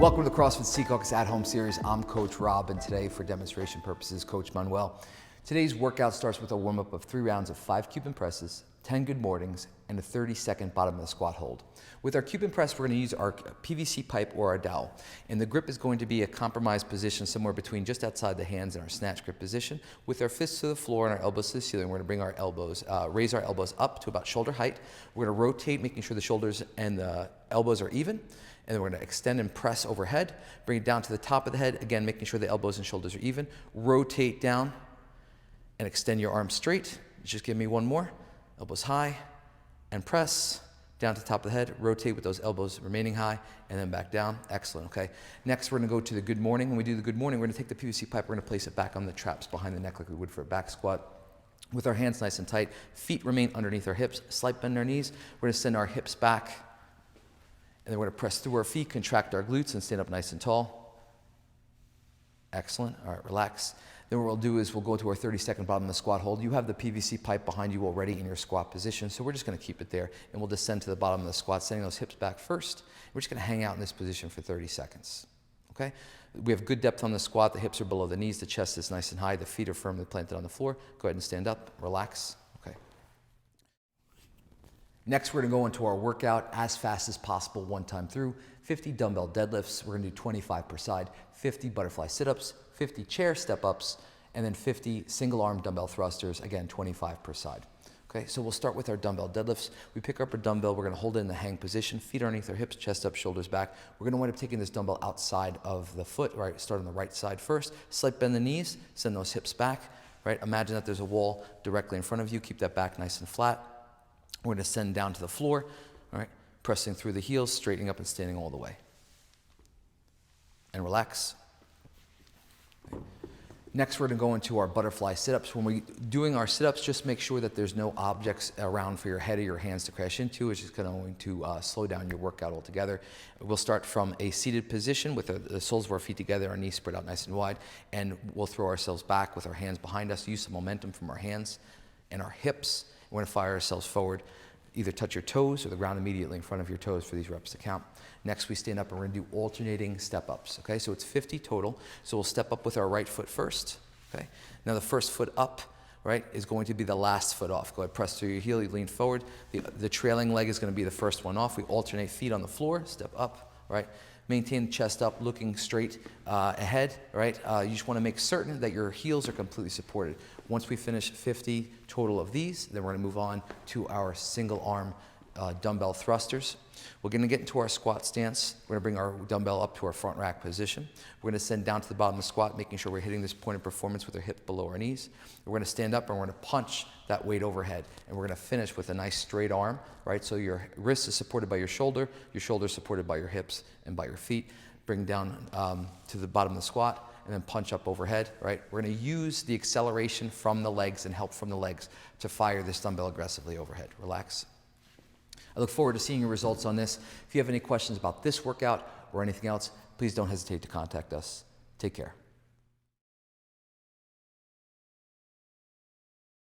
Welcome to the CrossFit Seahawks at Home Series. I'm Coach Rob, and today, for demonstration purposes, Coach Manuel. Today's workout starts with a warm-up of 3 rounds of 5 Cuban presses, 10 good mornings, and a 30-second bottom of the squat hold. With our Cuban press, we're going to use our PVC pipe or our dowel, and the grip is going to be a compromised position somewhere between just outside the hands and our snatch grip position. With our fists to the floor and our elbows to the ceiling, we're going to bring our elbows, raise our elbows up to about shoulder height. We're going to rotate, making sure the shoulders and the elbows are even. And then we're going to extend and press overhead, bring it down to the top of the head, again, making sure the elbows and shoulders are even. Rotate down and extend your arms straight. Just give me one more. Elbows high and press down to the top of the head. Rotate with those elbows remaining high and then back down. Excellent, okay? Next, we're going to go to the good morning. When we do the good morning, we're going to take the PVC pipe, we're going to place it back on the traps behind the neck like we would for a back squat. With our hands nice and tight, feet remain underneath our hips, slight bend in our knees. We're going to send our hips back. And then we're going to press through our feet, contract our glutes, and stand up nice and tall. Excellent. All right, relax. Then what we'll do is we'll go to our 30-second bottom of the squat hold. You have the PVC pipe behind you already in your squat position, so we're just going to keep it there, and we'll descend to the bottom of the squat, sending those hips back first. We're just going to hang out in this position for 30 seconds. Okay? We have good depth on the squat. The hips are below the knees. The chest is nice and high. The feet are firmly planted on the floor. Go ahead and stand up. Relax. Okay. Next, we're going to go into our workout as fast as possible, one time through. 50 dumbbell deadlifts. We're going to do 25 per side, 50 butterfly sit-ups, 50 chair step-ups, and then 50 single-arm dumbbell thrusters, again, 25 per side. Okay, so we'll start with our dumbbell deadlifts. We pick up our dumbbell. We're going to hold it in the hang position, feet underneath our hips, chest up, shoulders back. We're going to wind up taking this dumbbell outside of the foot, right? Start on the right side first. Slight bend the knees, send those hips back, right? Imagine that there's a wall directly in front of you. Keep that back nice and flat. We're going to send down to the floor, all right, pressing through the heels, straightening up and standing all the way. And relax. Next, we're going to go into our butterfly sit-ups. When we're doing our sit-ups, just make sure that there's no objects around for your head or your hands to crash into. It's just going to slow down your workout altogether. We'll start from a seated position with the soles of our feet together, our knees spread out nice and wide, and we'll throw ourselves back with our hands behind us, use some momentum from our hands and our hips. We're going to fire ourselves forward. Either touch your toes or the ground immediately in front of your toes for these reps to count. Next, we stand up and we're going to do alternating step-ups. Okay, so it's 50 total. So we'll step up with our right foot first. Okay, now the first foot up, right, is going to be the last foot off. Go ahead, press through your heel, you lean forward. The trailing leg is going to be the first one off. We alternate feet on the floor, step up, right? Maintain the chest up, looking straight ahead, right? You just want to make certain that your heels are completely supported. Once we finish 50 total of these, then we're going to move on to our single arm dumbbell thrusters. We're going to get into our squat stance. We're going to bring our dumbbell up to our front rack position. We're going to send down to the bottom of the squat, making sure we're hitting this point of performance with our hip below our knees. We're going to stand up and we're going to punch that weight overhead. And we're going to finish with a nice straight arm, right? So your wrist is supported by your shoulder is supported by your hips and by your feet. Bring down to the bottom of the squat and then punch up overhead, right? We're going to use the acceleration from the legs and help from the legs to fire this dumbbell aggressively overhead. Relax. I look forward to seeing your results on this. If you have any questions about this workout or anything else, please don't hesitate to contact us. Take care.